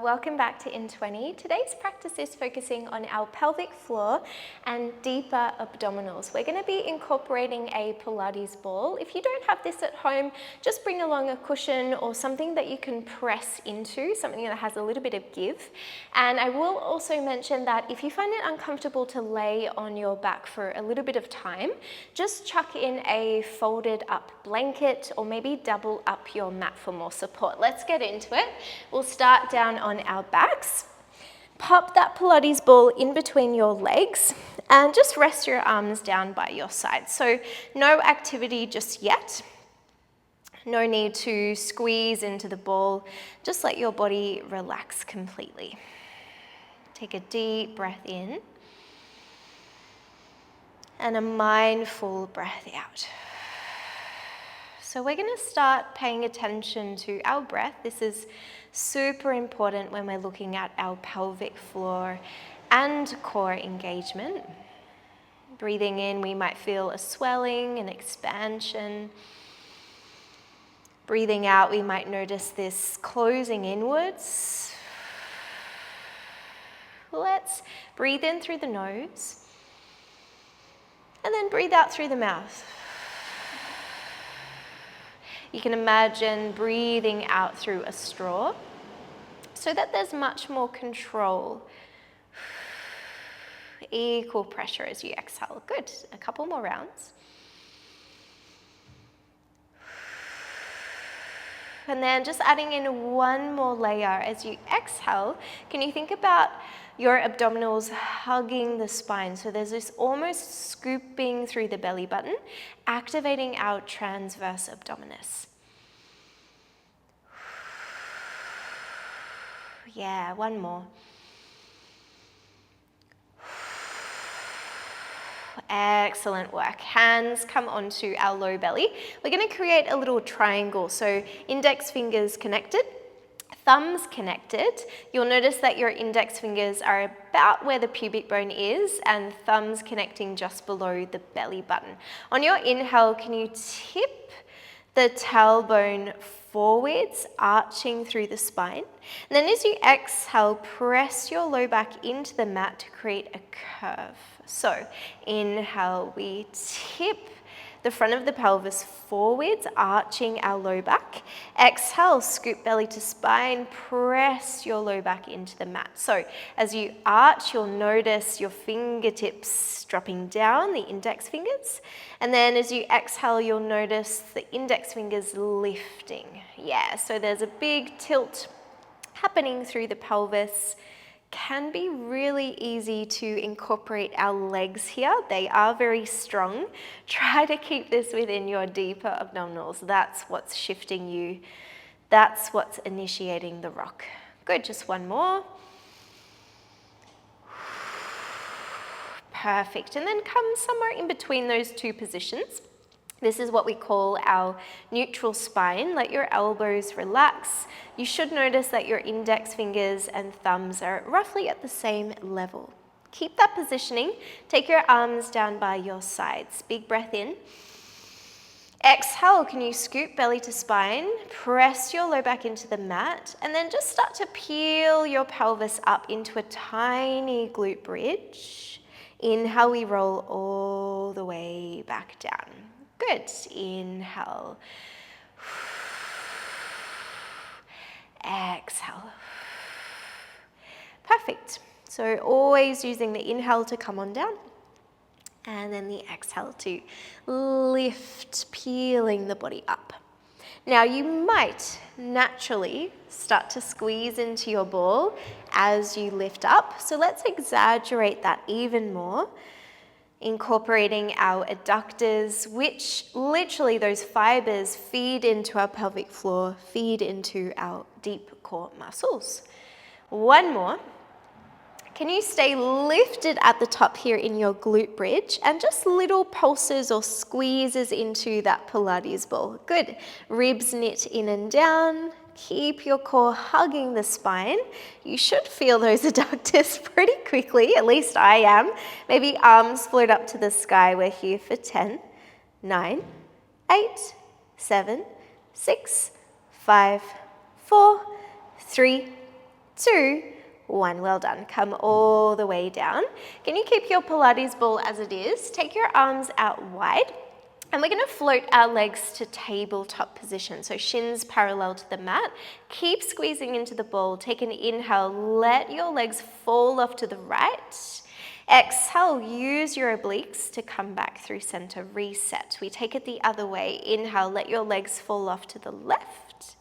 Welcome back to In 20. Today's practice is focusing on our pelvic floor and deeper abdominals. We're going to be incorporating a Pilates ball. If you don't have this at home, just bring along a cushion or something that you can press into, something that has a little bit of give. And I will also mention that if you find it uncomfortable to lay on your back for a little bit of time, just chuck in a folded up blanket or maybe double up your mat for more support. Let's get into it. We'll start down on our backs. Pop that Pilates ball in between your legs and just rest your arms down by your side. So no activity just yet. No need to squeeze into the ball. Just let your body relax completely. Take a deep breath in and a mindful breath out. So we're going to start paying attention to our breath. This is super important when we're looking at our pelvic floor and core engagement. Breathing in, we might feel a swelling, an expansion. Breathing out, we might notice this closing inwards. Let's breathe in through the nose and then breathe out through the mouth. You can imagine breathing out through a straw so that there's much more control. Equal pressure as you exhale. Good. A couple more rounds. And then just adding in one more layer as you exhale. Can you think about your abdominals hugging the spine? So there's this almost scooping through the belly button, activating our transverse abdominis. Yeah, one more. Excellent work. Hands come onto our low belly. We're going to create a little triangle. So index fingers connected, thumbs connected. You'll notice that your index fingers are about where the pubic bone is and thumbs connecting just below the belly button. On your inhale, can you tip the tailbone forwards, arching through the spine? And then as you exhale, press your low back into the mat to create a curve. So inhale, we tip the front of the pelvis forwards, arching our low back. Exhale, scoop belly to spine, press your low back into the mat. So as you arch, you'll notice your fingertips dropping down, the index fingers. And then as you exhale, you'll notice the index fingers lifting. Yeah, so there's a big tilt happening through the pelvis. Can be really easy to incorporate our legs here. They are very strong. Try to keep this within your deeper abdominals. That's what's shifting you. That's what's initiating the rock. Good, just one more. Perfect, and then come somewhere in between those two positions. This is what we call our neutral spine. Let your elbows relax. You should notice that your index fingers and thumbs are roughly at the same level. Keep that positioning. Take your arms down by your sides. Big breath in. Exhale, can you scoop belly to spine? Press your low back into the mat and then just start to peel your pelvis up into a tiny glute bridge. Inhale, we roll all the way back down. Good. Inhale. Exhale. Perfect. So always using the inhale to come on down and then the exhale to lift, peeling the body up. Now you might naturally start to squeeze into your ball as you lift up. So let's exaggerate that even more. Incorporating our adductors, which literally those fibers feed into our pelvic floor, feed into our deep core muscles. One more. Can you stay lifted at the top here in your glute bridge and just little pulses or squeezes into that Pilates ball? Good. Ribs knit in and down. Keep your core hugging the spine. You should feel those adductors pretty quickly, at least I am. Maybe arms float up to the sky. We're here for 10, 9, 8, 7, 6, 5, 4, 3, 2, 1. Well done. Come all the way down. Can you keep your Pilates ball as it is? Take your arms out wide. And we're going to float our legs to tabletop position. So shins parallel to the mat. Keep squeezing into the ball. Take an inhale. Let your legs fall off to the right. Exhale, use your obliques to come back through center. Reset. We take it the other way. Inhale, let your legs fall off to the left.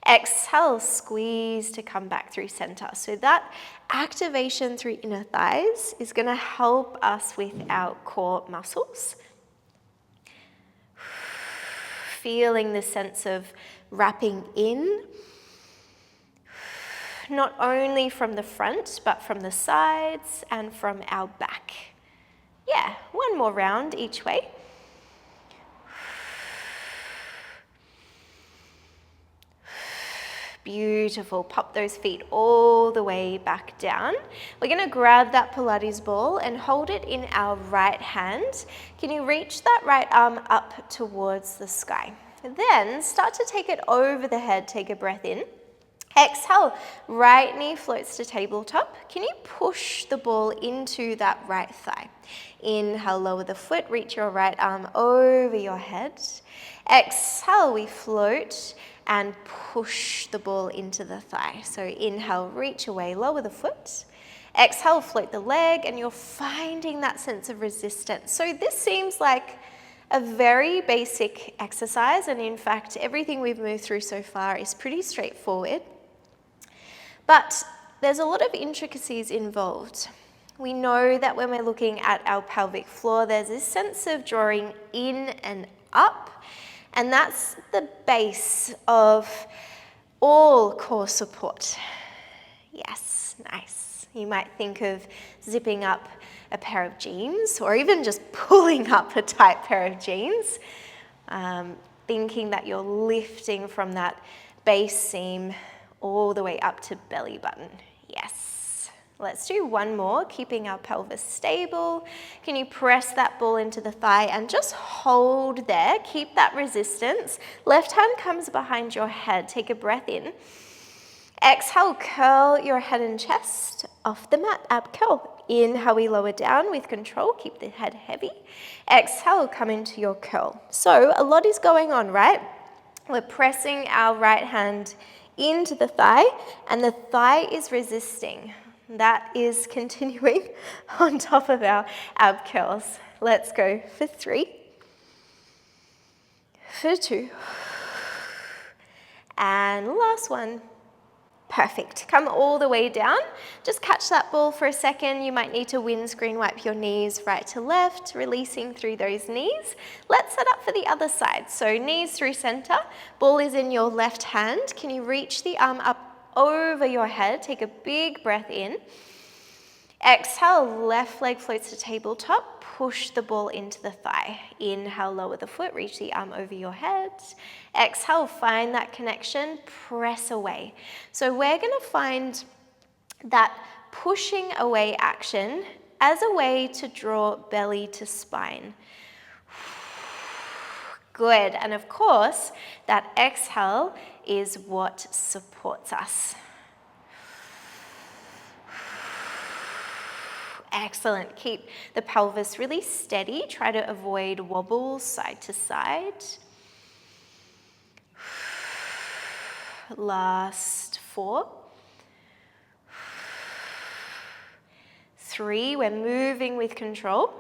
Exhale, squeeze to come back through center. So that activation through inner thighs is going to help us with our core muscles. Feeling the sense of wrapping in, not only from the front, but from the sides and from our back. Yeah, one more round each way. Beautiful. Pop those feet all the way back down. We're going to grab that Pilates ball and hold it in our right hand. Can you reach that right arm up towards the sky? Then start to take it over the head. Take a breath in. Exhale, right knee floats to tabletop. Can you push the ball into that right thigh? Inhale, lower the foot, reach your right arm over your head. Exhale, we float and push the ball into the thigh. So inhale, reach away, lower the foot. Exhale, float the leg, and you're finding that sense of resistance. So this seems like a very basic exercise, and in fact, everything we've moved through so far is pretty straightforward. But there's a lot of intricacies involved. We know that when we're looking at our pelvic floor, there's this sense of drawing in and up, and that's the base of all core support. Yes, nice. You might think of zipping up a pair of jeans, or even just pulling up a tight pair of jeans, thinking that you're lifting from that base seam all the way up to belly button. Yes. Let's do one more, keeping our pelvis stable. Can you press that ball into the thigh and just hold there? Keep that resistance. Left hand comes behind your head. Take a breath in. Exhale, curl your head and chest off the mat, ab curl. Inhale, we lower down with control. Keep the head heavy. Exhale, come into your curl. So a lot is going on, right? We're pressing our right hand into the thigh, and the thigh is resisting. That is continuing on top of our ab curls. Let's go for 3, for 2, and last one. Perfect. Come all the way down. Just catch that ball for a second. You might need to windscreen wipe your knees right to left, releasing through those knees. Let's set up for the other side. So knees through center. Ball is in your left hand. Can you reach the arm up over your head? Take a big breath in. Exhale, left leg floats to tabletop. Push the ball into the thigh. Inhale, lower the foot, reach the arm over your head. Exhale, find that connection, press away. So we're going to find that pushing away action as a way to draw belly to spine. Good. And of course, that exhale is what supports us. Excellent. Keep the pelvis really steady. Try to avoid wobbles side to side. Last 4. 3. We're moving with control.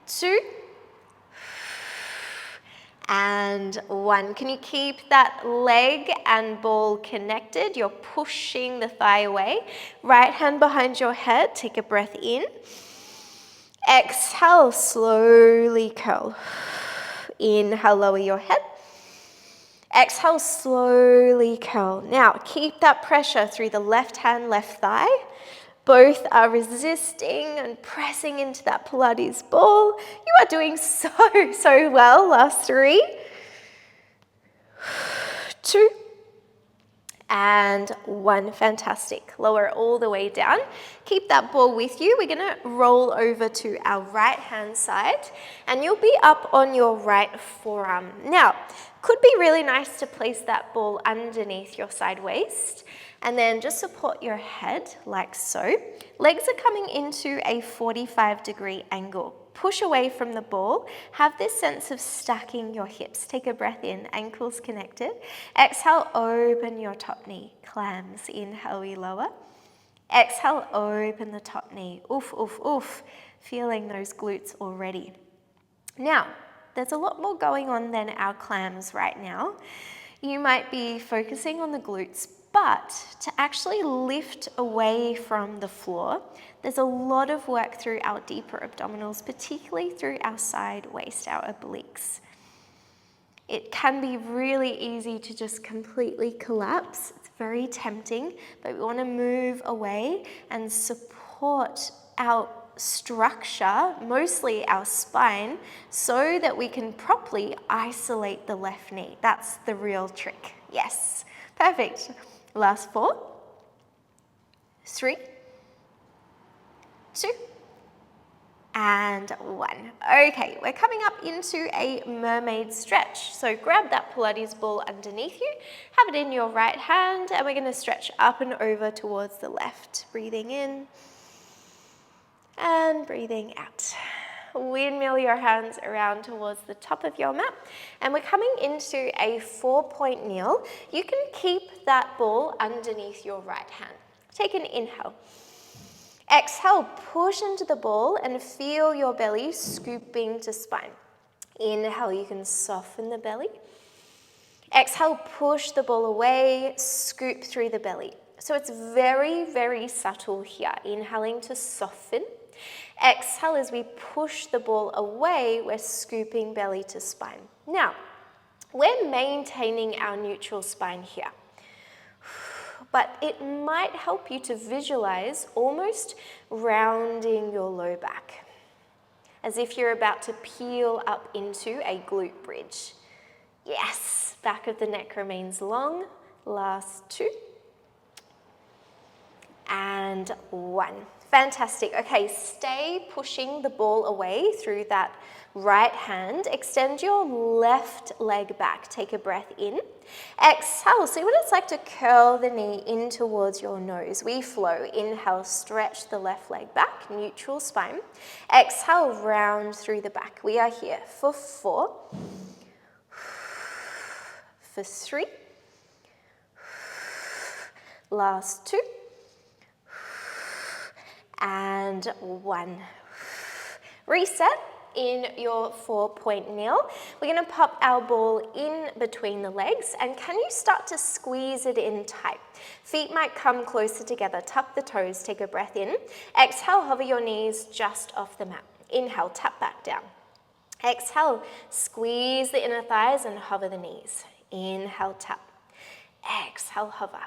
2. And 1. Can you keep that leg and ball connected? You're pushing the thigh away. Right hand behind your head. Take a breath in. Exhale, slowly curl. Inhale, lower your head. Exhale, slowly curl. Now, keep that pressure through the left hand, left thigh. Both are resisting and pressing into that Pilates ball. You are doing so well. Last 3, 2, and 1. Fantastic. Lower all the way down. Keep that ball with you. We're going to roll over to our right hand side, and you'll be up on your right forearm. Now, could be really nice to place that ball underneath your side waist And then just support your head like so. Legs are coming into a 45-degree angle. Push away from the ball. Have this sense of stacking your hips. Take a breath in, ankles connected. Exhale, open your top knee. Clams, inhale, we lower. Exhale, open the top knee. Oof, oof, oof. Feeling those glutes already. Now, there's a lot more going on than our clams right now. You might be focusing on the glutes, but to actually lift away from the floor, there's a lot of work through our deeper abdominals, particularly through our side waist, our obliques. It can be really easy to just completely collapse. It's very tempting, but we want to move away and support our structure, mostly our spine, so that we can properly isolate the left knee. That's the real trick. Yes, perfect. Last 4, 3, 2, and 1. Okay, we're coming up into a mermaid stretch. So grab that Pilates ball underneath you, have it in your right hand, and we're going to stretch up and over towards the left. Breathing in and breathing out. Windmill your hands around towards the top of your mat, and we're coming into a 4-point kneel. You can keep that ball underneath your right hand. Take an inhale. Exhale, push into the ball and feel your belly scooping to spine. Inhale, you can soften the belly. Exhale, push the ball away, scoop through the belly. So it's very, very subtle here. Inhaling to soften. Exhale, as we push the ball away, we're scooping belly to spine. Now, we're maintaining our neutral spine here. But it might help you to visualize almost rounding your low back, as if you're about to peel up into a glute bridge. Yes, back of the neck remains long. Last 2. And 1. Fantastic. Okay, stay pushing the ball away through that right hand. Extend your left leg back. Take a breath in. Exhale. See what it's like to curl the knee in towards your nose. We flow. Inhale, stretch the left leg back, neutral spine. Exhale, round through the back. We are here for 4, for 3, last 2, and 1. Reset in your 4-point kneel. We're going to pop our ball in between the legs, and can you start to squeeze it in tight? Feet might come closer together. Tuck the toes, take a breath in. Exhale, hover your knees just off the mat. Inhale, tap back down. Exhale, squeeze the inner thighs and hover the knees. Inhale, tap. Exhale, hover.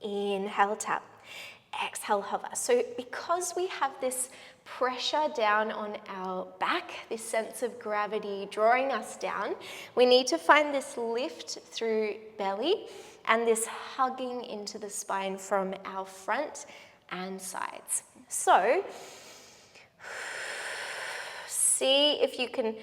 Inhale, tap. Exhale, hover. So because we have this pressure down on our back, this sense of gravity drawing us down, we need to find this lift through belly and this hugging into the spine from our front and sides. So see if you can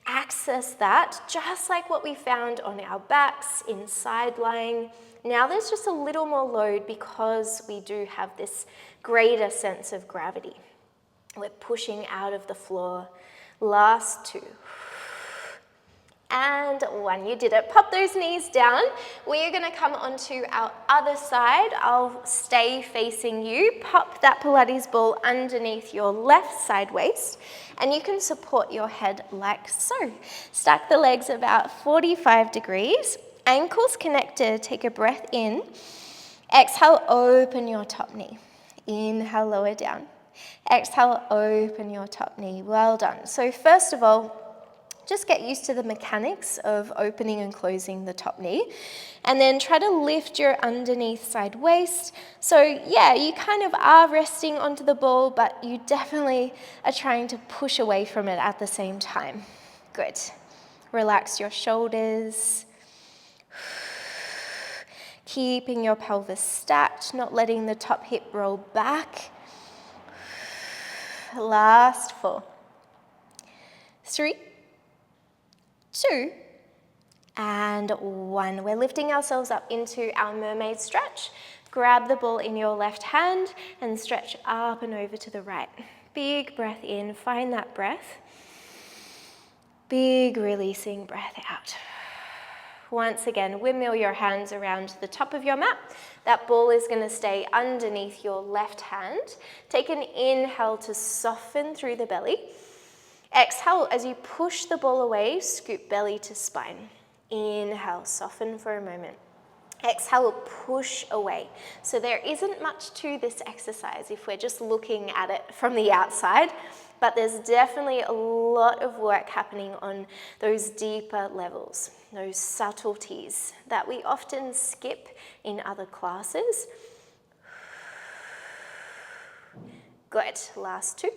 access that, just like what we found on our backs in side lying. Now there's just a little more load because we do have this greater sense of gravity. We're pushing out of the floor. Last 2. And 1. You did it. Pop those knees down. We are going to come onto our other side. I'll stay facing you. Pop that Pilates ball underneath your left side waist, and you can support your head like so. Stack the legs about 45 degrees. Ankles connected. Take a breath in. Exhale, open your top knee. Inhale, lower down. Exhale, open your top knee. Well done. So first of all, just get used to the mechanics of opening and closing the top knee, and then try to lift your underneath side waist. So yeah, you kind of are resting onto the ball, but you definitely are trying to push away from it at the same time. Good. Relax your shoulders. Keeping your pelvis stacked, not letting the top hip roll back. Last 4, 3, 2, and 1. We're lifting ourselves up into our mermaid stretch. Grab the ball in your left hand and stretch up and over to the right. Big breath in, find that breath. Big releasing breath out. Once again, windmill your hands around the top of your mat. That ball is going to stay underneath your left hand. Take an inhale to soften through the belly. Exhale, as you push the ball away, scoop belly to spine. Inhale, soften for a moment. Exhale, push away. So there isn't much to this exercise if we're just looking at it from the outside, but there's definitely a lot of work happening on those deeper levels, those subtleties that we often skip in other classes. Good, last two.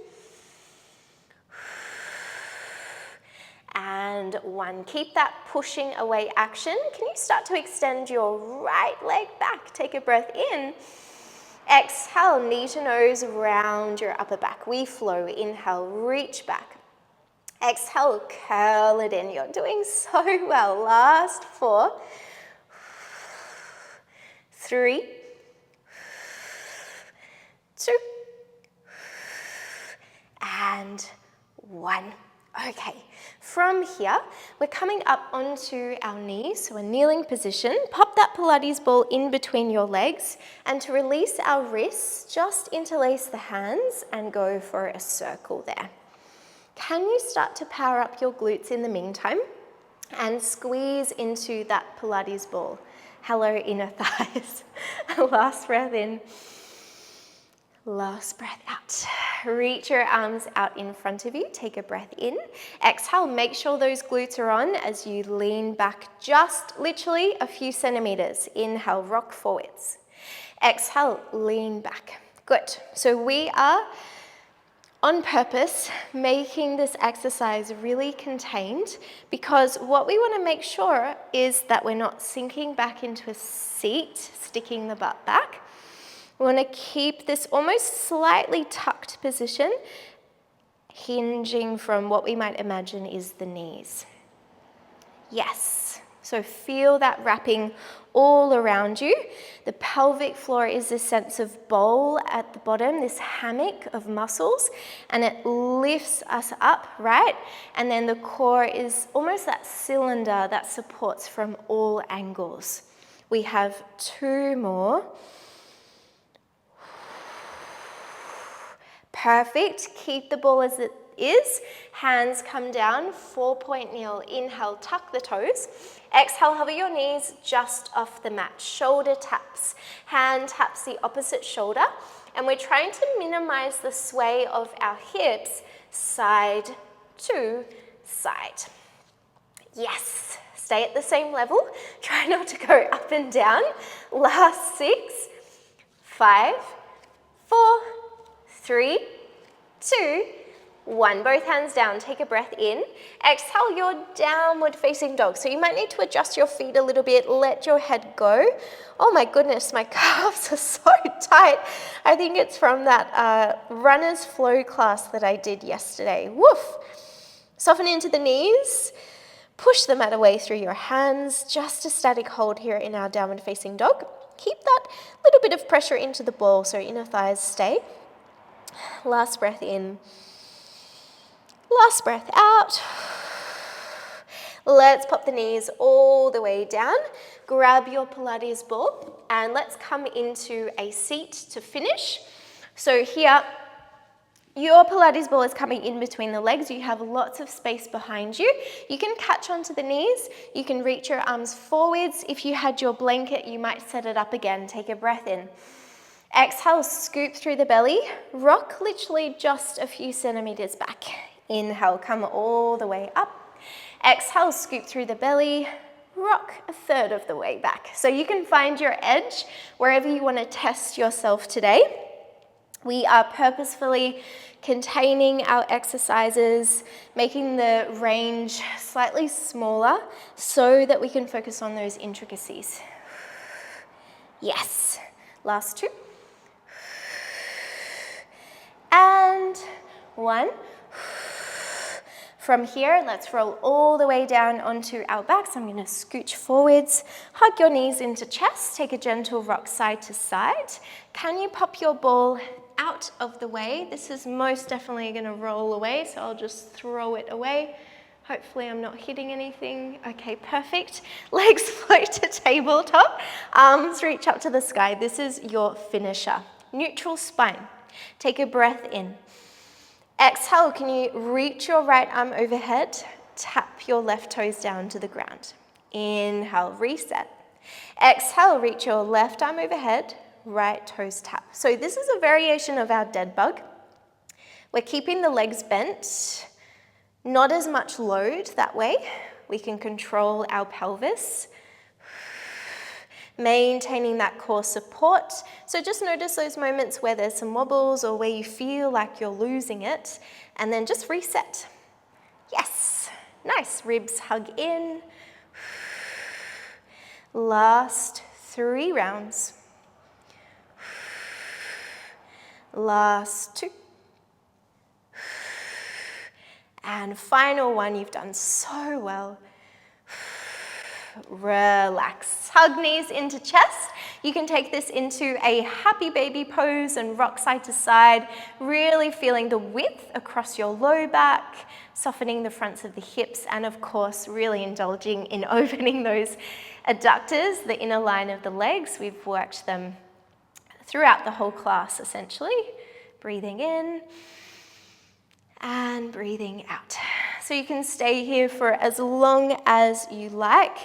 And one. Keep that pushing away action. Can you start to extend your right leg back? Take a breath in. Exhale, knee to nose, round your upper back. We flow. Inhale, reach back. Exhale, curl it in. You're doing so well. Last 4, 3, 2, and 1. Okay, from here, we're coming up onto our knees, so a kneeling position. Pop that Pilates ball in between your legs, and to release our wrists, just interlace the hands and go for a circle there. Can you start to power up your glutes in the meantime and squeeze into that Pilates ball? Hello, inner thighs. Last breath in. Last breath out. Reach your arms out in front of you. Take a breath in. Exhale, make sure those glutes are on as you lean back just literally a few centimeters. Inhale, rock forwards. Exhale, lean back. Good. So we are on purpose making this exercise really contained, because what we want to make sure is that we're not sinking back into a seat, sticking the butt back. We want to keep this almost slightly tucked position, hinging from what we might imagine is the knees. Yes, so feel that wrapping all around you. The pelvic floor is this sense of bowl at the bottom, this hammock of muscles, and it lifts us up, right? And then the core is almost that cylinder that supports from all angles. We have 2 more. Perfect. Keep the ball as it is. Hands come down, 4-point kneel. Inhale, tuck the toes. Exhale, hover your knees just off the mat. Shoulder taps. Hand taps the opposite shoulder. And we're trying to minimize the sway of our hips side to side. Yes. Stay at the same level. Try not to go up and down. Last 6, 5, 4, 3, 2, 1. Both hands down. Take a breath in. Exhale your downward facing dog. So you might need to adjust your feet a little bit. Let your head go. Oh my goodness, my calves are so tight. I think it's from that runner's flow class that I did yesterday. Woof. Soften into the knees. Push the mat away through your hands. Just a static hold here in our downward facing dog. Keep that little bit of pressure into the ball so inner thighs stay. Last breath in. Last breath out. Let's pop the knees all the way down. Grab your Pilates ball and let's come into a seat to finish. So here, your Pilates ball is coming in between the legs. You have lots of space behind you. You can catch onto the knees. You can reach your arms forwards. If you had your blanket, you might set it up again. Take a breath in. Exhale, scoop through the belly. Rock literally just a few centimeters back. Inhale, come all the way up. Exhale, scoop through the belly. Rock a third of the way back. So you can find your edge wherever you want to test yourself today. We are purposefully containing our exercises, making the range slightly smaller so that we can focus on those intricacies. Yes. Last 2. And 1. From here, let's roll all the way down onto our backs. I'm going to scooch forwards, hug your knees into chest, take a gentle rock side to side. Can you pop your ball out of the way? This is most definitely going to roll away, so I'll just throw it away. Hopefully I'm not hitting anything. Okay, perfect. Legs float to tabletop, arms reach up to the sky. This is your finisher. Neutral spine. Take a breath in. Exhale, can you reach your right arm overhead? Tap your left toes down to the ground. Inhale, reset. Exhale, reach your left arm overhead, right toes tap. So this is a variation of our dead bug. We're keeping the legs bent, not as much load that way. We can control our pelvis, maintaining that core support. So just notice those moments where there's some wobbles or where you feel like you're losing it, and then just reset. Yes, nice, ribs hug in. Last 3 rounds. Last 2. And final one, you've done so well. Relax. Hug knees into chest. You can take this into a happy baby pose and rock side to side, really feeling the width across your low back, softening the fronts of the hips, and of course, really indulging in opening those adductors, the inner line of the legs. We've worked them throughout the whole class, essentially. Breathing in and breathing out. So you can stay here for as long as you like.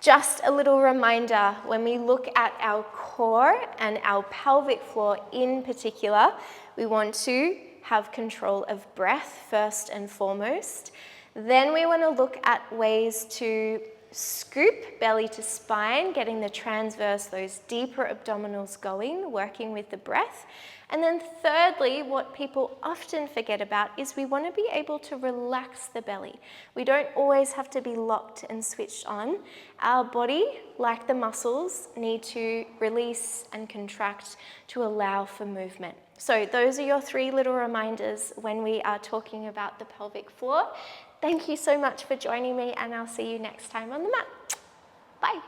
Just a little reminder, when we look at our core and our pelvic floor in particular, we want to have control of breath first and foremost. Then we want to look at ways to scoop belly to spine, getting the transverse, those deeper abdominals going, working with the breath. And then thirdly, what people often forget about is we want to be able to relax the belly. We don't always have to be locked and switched on. Our body, like the muscles, need to release and contract to allow for movement. So those are your 3 little reminders when we are talking about the pelvic floor. Thank you so much for joining me, and I'll see you next time on the mat. Bye.